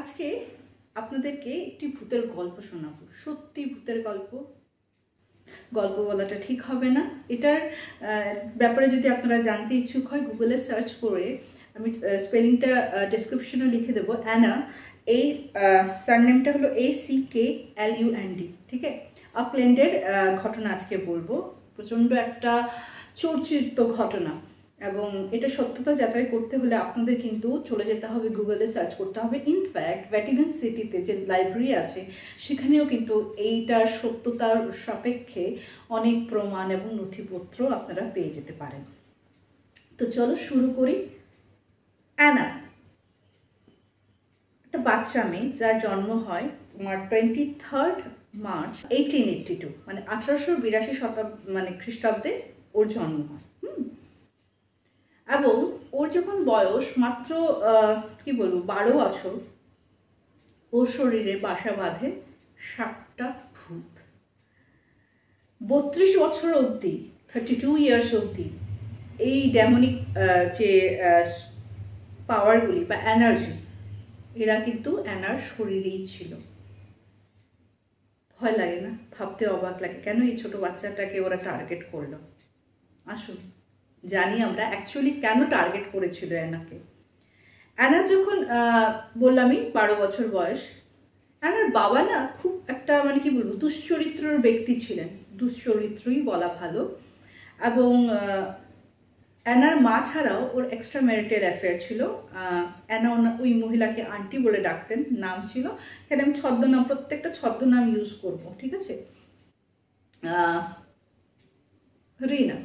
আজকে আপনাদেরকে একটি ভূতের গল্প শোনাবো। সত্যি ভূতের গল্প বলাটা ঠিক হবে না। এটার ব্যাপারে যদি আপনারা জানতে ইচ্ছুক হয় গুগলে সার্চ করে আমি স্পেলিংটা ডেসক্রিপশনে লিখে দেবো। অ্যানা, এই সারনেমটা হলো ACKLUND, ঠিক আছে? অকল্যান্ডের ঘটনা আজকে বলবো। প্রচণ্ড একটা চর্চিত ঘটনা, এবং এটা সত্যতা যাচাই করতে হলে আপনাদের কিন্তু চলে যেতে হবে, গুগলে সার্চ করতে হবে। ইনফ্যাক্ট ভ্যাটিকান সিটিতে যে লাইব্রেরি আছে সেখানেও কিন্তু এইটার সত্যতার সাপেক্ষে অনেক প্রমাণ এবং নথিপত্র আপনারা পেয়ে যেতে পারেন। তো চলো শুরু করি। অ্যানা একটা বাচ্চা মেয়ে, যার জন্ম হয় 23 মার্চ 1882, মানে 1882 মানে খ্রিস্টাব্দে ওর জন্ম হয়। এবং ওর যখন বয়স মাত্র কি বলবো 12 বছর, ওর শরীরে বাসা বাঁধে 7টা ভূত। 32 বছর অবধি, 32 ইয়ার্স অবধি এই ডেমনিক যে পাওয়ারগুলি বা এনার্জি, এরা কিন্তু অ্যানার শরীরেই ছিল। ভয় লাগে না? ভাবতে অবাক লাগে কেন এই ছোট বাচ্চাটাকে ওরা টার্গেট করলো। আসুন জানি আমরা অ্যাকচুয়ালি কেন টার্গেট করেছিল অ্যানাকে। অ্যানার যখন বললামই 12 বছর বয়স, অ্যানার বাবা না খুব একটা মানে কি বলবো দুশ্চরিত্রর ব্যক্তি ছিলেন, দুশ্চরিত্রই বলা ভালো। এবং অ্যানার মা ছাড়াও ওর এক্সট্রা ম্যারিটাল অ্যাফেয়ার ছিল। অ্যানা ওই মহিলাকে আন্টি বলে ডাকতেন, নাম ছিল, এখানে আমি ছদ্মনাম, প্রত্যেকটা ছদ্মনাম ইউজ করব, ঠিক আছে? রিনা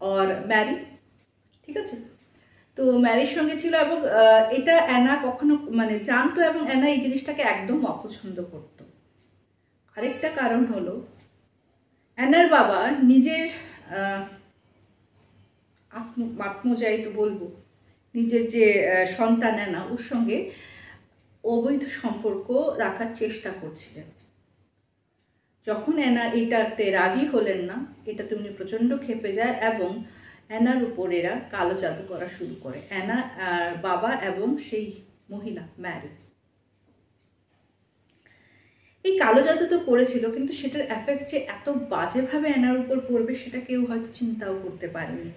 আর ম্যারি, ঠিক আছে? তো ম্যারির সঙ্গে ছিল, এবং এটা অ্যানা কখনো মানে জানতো, এবং অ্যানা এই জিনিসটাকে একদম অপছন্দ করত। আরেকটা কারণ হলো অ্যানার বাবা নিজের আত্মজাই তো বলবো, নিজের যে সন্তান অ্যানা, ওর সঙ্গে অবৈধ সম্পর্ক রাখার চেষ্টা করছিলেন। যখন অ্যানা এটাতে রাজি হলেন না, এটাতে উনি প্রচণ্ড ক্ষেপে যায় এবং অ্যানার উপর এরা কালো জাদু করা শুরু করে, অ্যানা বাবা এবং সেই মহিলা ম্যারি। এই কালো জাদু তো করেছিল, কিন্তু সেটার এফেক্ট যে এত বাজেভাবে অ্যানার উপর পড়বে সেটা কেউ হয়তো চিন্তাও করতে পারেনি।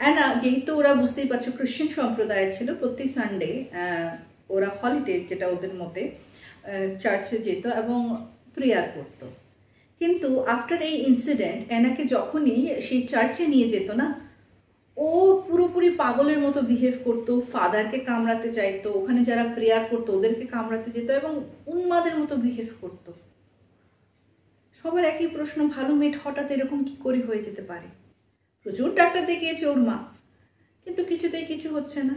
অ্যানা, যেহেতু ওরা বুঝতেই পারছো খ্রিশ্চান সম্প্রদায়ের ছিল, প্রতি সানডে ওরা হলিডে যেটা ওদের মতে চার্চে যেত এবং প্রেয়ার করত। কিন্তু আফটার এই ইনসিডেন্ট অ্যানাকে যখনই সেই চার্চে নিয়ে যেত না, ও পুরোপুরি পাগলের মতো বিহেভ করতো, ফাদারকে কামড়াতে চাইতো, ওখানে যারা প্রেয়ার করতো ওদেরকে কামড়াতে যেত এবং উন্মাদের মতো বিহেভ করতো। সবার একই প্রশ্ন, ভালো মেয়ে হঠাৎ এরকম কি করে হয়ে যেতে পারে? প্রচুর ডাক্তার দেখিয়েছে ওর মা, কিন্তু কিছুতেই কিছু হচ্ছে না।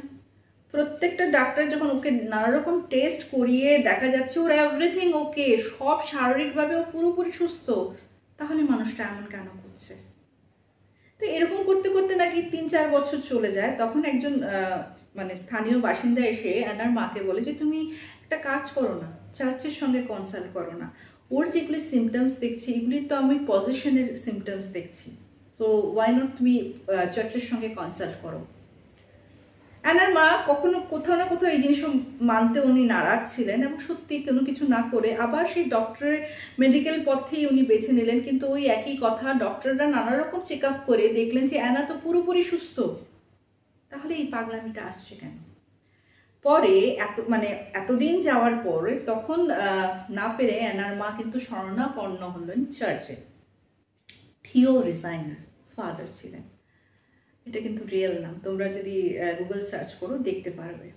প্রত্যেকটা ডাক্তার যখন ওকে নানা রকম টেস্ট করিয়ে দেখা যাচ্ছে ওর এভরিথিং ওকে, সব শারীরিকভাবে ও পুরোপুরি সুস্থ, তাহলে মানুষটা এমন কেন করছে? তো এরকম করতে করতে নাকি 3-4 বছর চলে যায়। তখন একজন মানে স্থানীয় বাসিন্দা এসে অ্যানার মাকে বলে যে তুমি একটা কাজ করো না, চার্চের সঙ্গে কনসাল্ট করো না, ওর যেগুলি সিমটমস দেখছি এগুলি তো আমি পজিশনের সিমটমস দেখছি, সো ওয়াই নট তুমি চার্চের সঙ্গে কনসাল্ট করো। অ্যানার মা কখনো কোথাও না কোথাও এই জিনিস মানতে উনি নারাজ ছিলেন, এবং সত্যি কোনো কিছু না করে আবার সেই ডক্টরের মেডিকেল পথেই উনি বেছে নিলেন। কিন্তু ওই একই কথা, ডক্টররা নানা রকম চেক আপ করে দেখলেন যে অ্যানা তো পুরোপুরি সুস্থ, তাহলে এই পাগলামিটা আসছে কেন? পরে এতদিন যাওয়ার পরে তখন না পেরে অ্যানার মা কিন্তু শরণাপন্ন হলেন চার্চে। থিও রিজাইনার ফাদার ছিলেন, এটা কিন্তু রিয়েল নাম, তোমরা যদি গুগল সার্চ করো দেখতে পারবে।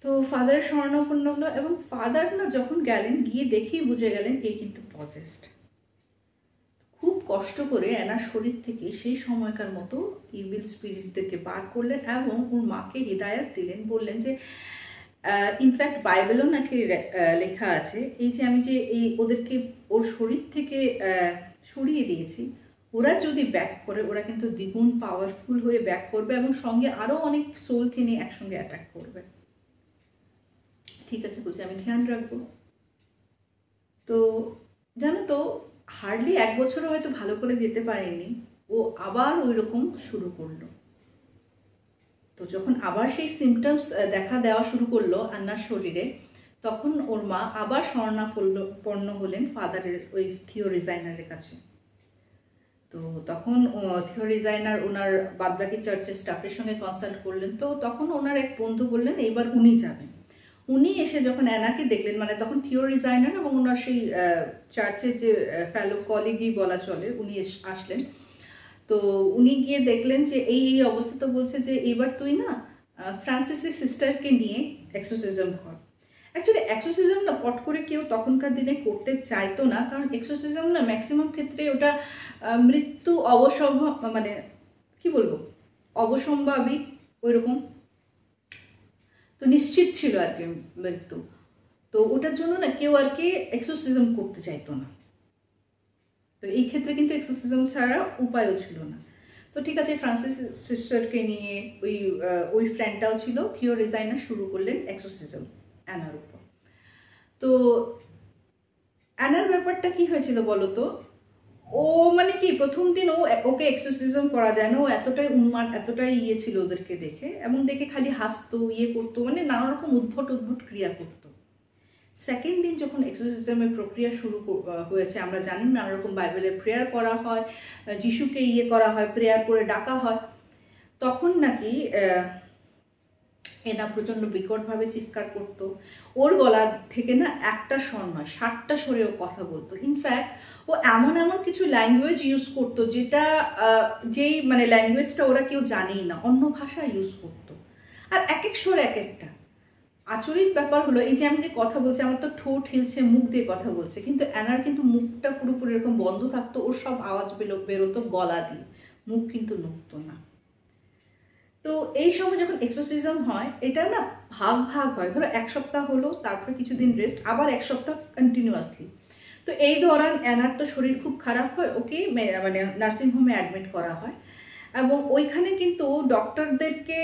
তো ফাদারের শরণাপন্ন হলো, এবং ফাদার না যখন গেলেন, গিয়ে দেখেই বুঝে গেলেন এই কিন্তু পজেসড। খুব কষ্ট করে অ্যানার শরীর থেকে সেই সময়কার মতো ইভিল স্পিরিটদেরকে বার করলেন এবং ওর মাকে হিদায়াত দিলেন, বললেন যে ইনফ্যাক্ট বাইবেলও নাকি লেখা আছে, এই যে আমি যে এই ওদেরকে ওর শরীর থেকে সরিয়ে দিয়েছি, ওরা যদি ব্যাক করে ওরা কিন্তু দ্বিগুণ পাওয়ারফুল হয়ে ব্যাক করবে এবং সঙ্গে আরও অনেক সোলকে নিয়ে একসঙ্গে অ্যাটাক করবে। ঠিক আছে, বুঝি, আমি ধ্যান রাখবো। তো জানো তো, হার্ডলি 1 বছরও হয়তো ভালো করে যেতে পারেনি, ও আবার ওই রকম শুরু করলো। তো যখন আবার সেই সিমটমস দেখা দেওয়া শুরু করলো আন্নার শরীরে, তখন ওর মা আবার শরণাপন্ন হলেন ফাদারের ওই থিও রিজাইনারের কাছে। তো তখন থিও রিজাইনার ওনার বাদবাকি চার্চের স্টাফের সঙ্গে কনসাল্ট করলেন। তো তখন ওনার এক বন্ধু বললেন এইবার উনি যাবেন। উনি এসে যখন অ্যানাকে দেখলেন, মানে তখন থিও রিজাইনার এবং ওনার সেই চার্চের যে ফেলো কলিগই বলা চলে, উনি আসলেন। তো উনি গিয়ে দেখলেন যে এই অবস্থা। তো বলছে যে এবার তুই না ফ্রান্সিসের সিস্টারকে নিয়ে এক্সোসিজম কর। অ্যাকচুয়ালি এক্সোসিজম না পট করে কেউ তখনকার দিনে করতে চাইতো না, কারণ এক্সোসিজম না ম্যাক্সিমাম ক্ষেত্রে ওটা মৃত্যু মানে কি বলবো, অবসম্ভাবী ওইরকম, তো নিশ্চিত ছিল আর কি মৃত্যু। তো ওটার জন্য না কেউ আর কি এক্সোসিজম করতে চাইতো না। তো এই ক্ষেত্রে কিন্তু এক্সোসিজম ছাড়া উপায়ও ছিল না। তো ঠিক আছে, ফ্রান্সিস সিস্টারকে নিয়ে ওই ফ্রেন্ডটাও ছিল, থিও রিজাইনার শুরু করলেন এক্সোসিজম অ্যানার উপর। তো অ্যানার ব্যাপারটা কি হয়েছিল বলো তো? ও মানে কি প্রথম দিন ওকে এক্সোসিজম করা যায় না, ও এতটাই উন্মাদ, এতটাই ছিল ওদেরকে দেখে, এবং দেখে খালি হাসতো, করতো, মানে নানা রকম উদ্ভট ক্রিয়া করতো। সেকেন্ড দিন যখন এক্সোসিজমের প্রক্রিয়া শুরু হয়েছে, আমরা জানি নানা রকম বাইবেলে প্রেয়ার করা হয়, যিশুকে করা হয়, প্রেয়ার করে ডাকা হয়, তখন নাকি এনা প্রচণ্ড বিকটভাবে চিৎকার করতো। ওর গলা থেকে না একটা স্বর নয় 7টা স্বরেও কথা বলতো। ইনফ্যাক্ট ও এমন কিছু ল্যাঙ্গুয়েজ ইউজ করতো যেটা যেই মানে ল্যাঙ্গুয়েজটা ওরা কেউ জানেই না, অন্য ভাষা ইউজ করতো, আর এক এক স্বর এক একটা। আচরিত ব্যাপার হলো, এই যে আমি যে কথা বলছি, আমার তো ঠোঁট হিলছে, মুখ দিয়ে কথা বলছে, কিন্তু অ্যানার কিন্তু মুখটা পুরোপুরি এরকম বন্ধ থাকতো, ওর সব আওয়াজ বেরোতো গলা দিয়ে, মুখ কিন্তু নড়তো না। তো এই সময় যখন এক্সোসিজম হয়, এটা না ভাগ হয়, ধরো 1 সপ্তাহ হলো, তারপরে কিছুদিন রেস্ট, আবার 1 সপ্তাহ কন্টিনিউয়াসলি। তো এই দৌরান অ্যানার তো শরীর খুব খারাপ হয়, ওকে মানে নার্সিংহোমে অ্যাডমিট করা হয়, এবং ওইখানে কিন্তু ডক্টরদেরকে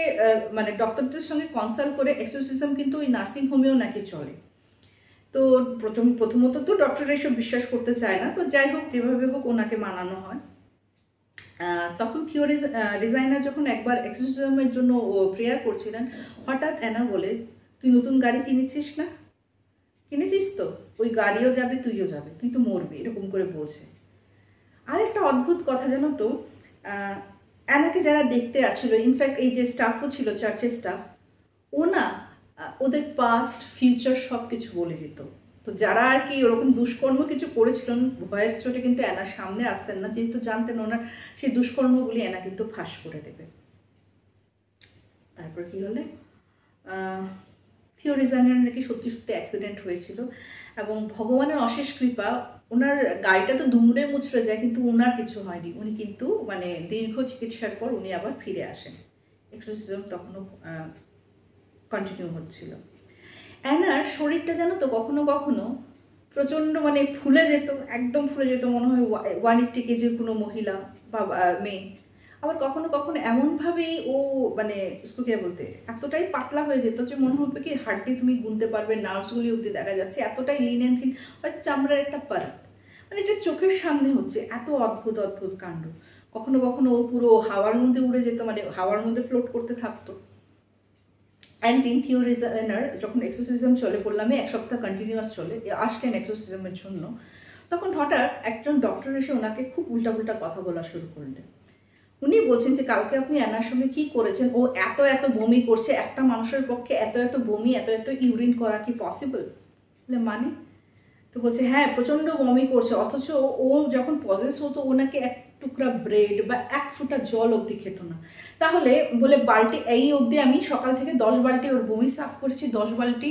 মানে ডক্টরদের সঙ্গে কনসাল্ট করে এক্সোসিজম কিন্তু ওই নার্সিংহোমেও নাকি চলে। তো প্রথমত তো ডক্টররা এসব বিশ্বাস করতে চায় না, তো যাই হোক যেভাবে হোক ওনাকে মানানো হয়। তখন থিও রিজাইনার যখন একবার এক্সোসিজমের জন্য প্রেয়ার করছিলেন, হঠাৎ অ্যানা বলে, তুই নতুন গাড়ি কিনেছিস না? কিনেছিস তো, ওই গাড়িও যাবে, তুইও যাবে, তুই তো মরবি, এরকম করে বলছে। আর একটা অদ্ভুত কথা জানো তো, অ্যানাকে যারা দেখতে আসছিল, ইনফ্যাক্ট এই যে স্টাফও ছিল, চার্চের স্টাফ, ও না ওদের পাস্ট ফিউচার সব কিছু বলে দিত। তো যারা আর কি ওরকম দুষ্কর্ম কিছু করেছিলেন, ভয়ের চোটে কিন্তু অ্যানার সামনে আসতেন না, যেহেতু জানতেন ওনার সেই দুষ্কর্মগুলি অ্যানা কিন্তু ফাঁস করে দেবে। তারপর কি হলে থিও রিজাইনার নাকি সত্যি অ্যাক্সিডেন্ট হয়েছিল, এবং ভগবানের অশেষ কৃপা, ওনার গাড়িটা তো দুমড়ে মুচড়ে যায়, কিন্তু ওনার কিছু হয়নি। উনি কিন্তু মানে দীর্ঘ চিকিৎসার পর উনি আবার ফিরে আসেন। এক্সোসিজম তখনও কন্টিনিউ হচ্ছিল। অ্যানার শরীরটা জানো তো কখনো কখনো প্রচণ্ড মানে ফুলে যেত, একদম ফুলে যেত, মনে হয় 180 কেজির কোনো মহিলা বা মেয়ে। আবার কখনো কখনো এমনভাবেই ও মানে স্কুকে বলতে এতটাই পাতলা হয়ে যেত যে মনে হবে কি হাড়টি তুমি গুনতে পারবে, নার্ভসগুলি অবধি দেখা যাচ্ছে, এতটাই লিন অ্যান্ড থিন, হয়তো চামড়ার একটা পারাত, মানে এটা চোখের সামনে হচ্ছে। এত অদ্ভুত কাণ্ড। কখনো কখনো ও পুরো হাওয়ার মধ্যে উড়ে যেত, মানে হাওয়ার মধ্যে ফ্লোট করতে থাকতো। একদিন থিও রিজাইনার যখন এক্সোসিজম চলে, বললাম 1 সপ্তাহ কন্টিনিউয়াস চলে, আসলেন এক্সোসিজমের জন্য, তখন হঠাৎ একজন ডক্টর এসে ওনাকে খুব উল্টাপুল্টা কথা বলা শুরু করলেন। উনি বলছেন যে কালকে আপনি অ্যানার সঙ্গে কি করেছেন, ও এত বমি করছে, একটা মানুষের পক্ষে এত বমি, এত ইউরিন করা কি পসিবল? বলে মানে? তো বলছে হ্যাঁ প্রচণ্ড বমি করছে, অথচ ও যখন পজেস হতো ওনাকে 1 টুকরা ব্রেড বা 1 ফোঁটা জল অবধি খেত না। তাহলে বলে বালতি এই অবধি আমি সকাল থেকে 10 বালতি ওর বমি সাফ করেছি, 10 বালতি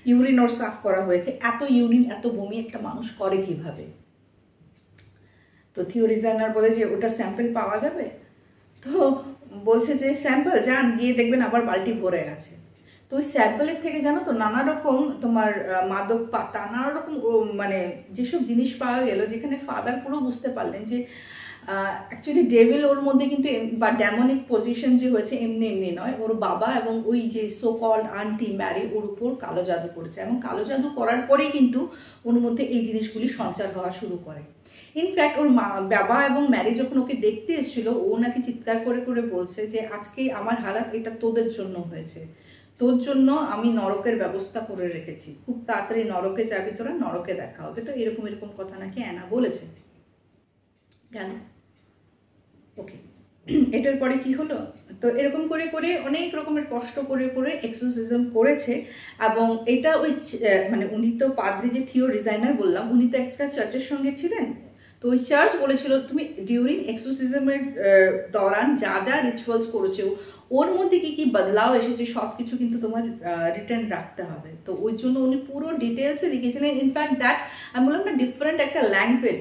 ইউরিন ওর সাফ করা হয়েছে। এত ইউরিন এত বমি একটা মানুষ করে কিভাবে? তো থিও রিজাইনার বলে যে ওটা স্যাম্পল পাওয়া যাবে? তো বলছে যে স্যাম্পল যান, গিয়ে দেখবেন আবার বালতি ভরে আছে। তো ওই স্যাম্পলের থেকে জানো তো নানা রকম তোমার মাদক পাতা, নানা রকম মানে যেসব জিনিস পাওয়া গেল, যেখানে ফাদার পুরো বুঝতে পারলেন যে অ্যাকচুয়ালি ডেভিল ওর মধ্যে কিন্তু বা ড্যামনিক পজিশন যে হয়েছে এমনি নয়, ওর বাবা এবং ওই যে সো কল্ড আন্টি ম্যারি ওর উপর কালো জাদু করেছে, এবং কালো জাদু করার পরেই কিন্তু ওর মধ্যে এই জিনিসগুলি সঞ্চার হওয়া শুরু করে। ইনফ্যাক্ট ওর বাবা এবং ম্যারি যখন ওকে দেখতে এসেছিল, ও নাকি চিৎকার করে করে বলছে যে আজকে আমার হালাত এটা তোদের জন্য হয়েছে, তোর জন্য আমি নরকের ব্যবস্থা করে রেখেছি, খুব তাড়াতাড়ি নরকে যাবি তোরা, নরকে দেখা হবে। তো এরকম এরকম কথা নাকি অ্যানা বলেছে। কেন ওকে, এটার পরে কি হলো, তো এরকম করে করে অনেক রকমের কষ্ট করে করে এক্সোসিজম করেছে। এবং এটা ওই মানে উনি তো পাদ্রি যে থিও রিজাইনার বললাম, উনি তো একটা চার্চের সঙ্গে ছিলেন। তো ওই চার্চ বলেছিল তুমি ডিউরিং এক্সোসিজমের দৌরান যা যা রিচুয়ালস করেছো, ওর মধ্যে কি কি বদলাও এসেছে সব কিছু কিন্তু তোমার রিটার্ন রাখতে হবে। তো ওই জন্য উনি পুরো ডিটেলসে লিখেছিলেন। ইনফ্যাক্ট দ্যাট আমি বললাম না ডিফারেন্ট একটা ল্যাঙ্গুয়েজ,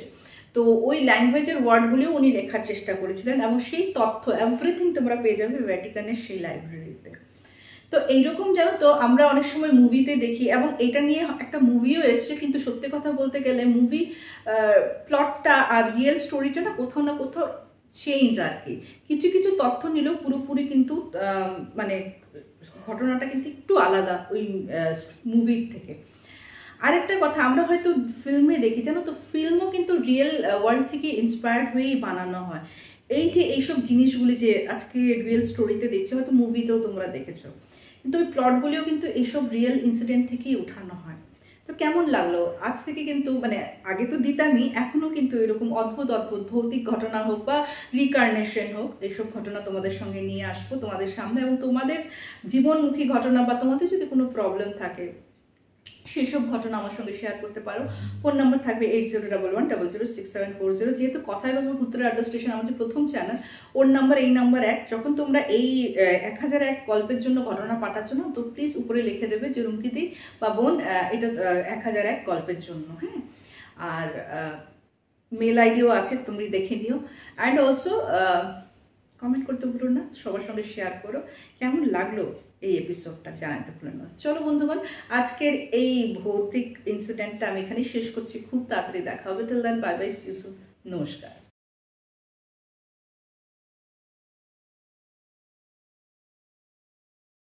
তো ওই ল্যাঙ্গুয়েজের ওয়ার্ডগুলিও উনি লেখার চেষ্টা করেছিলেন, এবং সেই তথ্য এভরিথিং তোমরা পেয়ে যাবে ভ্যাটিকানের সেই লাইব্রেরিতে। তো এইরকম জানো তো আমরা অনেক সময় মুভিতে দেখি, এবং এটা নিয়ে একটা মুভিও এসছে, কিন্তু সত্যি কথা বলতে গেলে মুভি প্লটটা আর রিয়েল স্টোরিটা না কোথাও না কোথাও চেঞ্জ আর কি। কিছু কিছু তথ্য নিলেও পুরোপুরি কিন্তু মানে ঘটনাটা কিন্তু একটু আলাদা ওই মুভির থেকে। আরেকটা কথা, আমরা হয়তো ফিল্মে দেখি জানো তো, ফিল্মও কিন্তু রিয়েল ওয়ার্ল্ড থেকে ইন্সপায়ার্ড হয়েই বানানো হয়। এই যে এইসব জিনিসগুলি যে আজকে রিয়েল স্টোরিতে দেখছো, হয়তো মুভিতেও তোমরা দেখেছো, কিন্তু ওই প্লটগুলিও কিন্তু এইসব রিয়েল ইনসিডেন্ট থেকেই উঠানো হয়। তো কেমন লাগলো আজ থেকে কিন্তু, মানে আগে তো দিতামই, এখনও কিন্তু এরকম অদ্ভুত অদ্ভুত ভৌতিক ঘটনা হোক বা রিকার্নেশন হোক, এইসব ঘটনা তোমাদের সঙ্গে নিয়ে আসবো তোমাদের সামনে। এবং তোমাদের জীবনমুখী ঘটনা বা তোমাদের যদি কোনো প্রবলেম থাকে সেসব ঘটনা আমার সঙ্গে শেয়ার করতে পারো। ফোন নাম্বার থাকবে 8011006740। যেহেতু কথায় বলবো ভূতের আড্ডা স্টেশন আমাদের প্রথম চ্যানেল, ওর নাম্বার এই নাম্বার 1। যখন তোমরা এই 1001 গল্পের জন্য ঘটনা পাঠাচ্ছ না, তো প্লিজ উপরে লিখে দেবে যে রুমকিদি বা বোন এটা 1001 গল্পের জন্য, হ্যাঁ। আর মেল আইডিও আছে, তুমি দেখে নিও। অ্যান্ড অলসো কমেন্ট করতে ভুলো না, সবার সঙ্গে শেয়ার করো কেমন লাগলো এই এপিসোডটা, জানাতে ভুলো না। চলো বন্ধুগণ, আজকের এই ভৌতিক ইনসিডেন্টটা আমি এখানে শেষ করছি। খুব তাড়াতাড়ি দেখা হবে। Till then bye bye, see you soon, নমস্কার।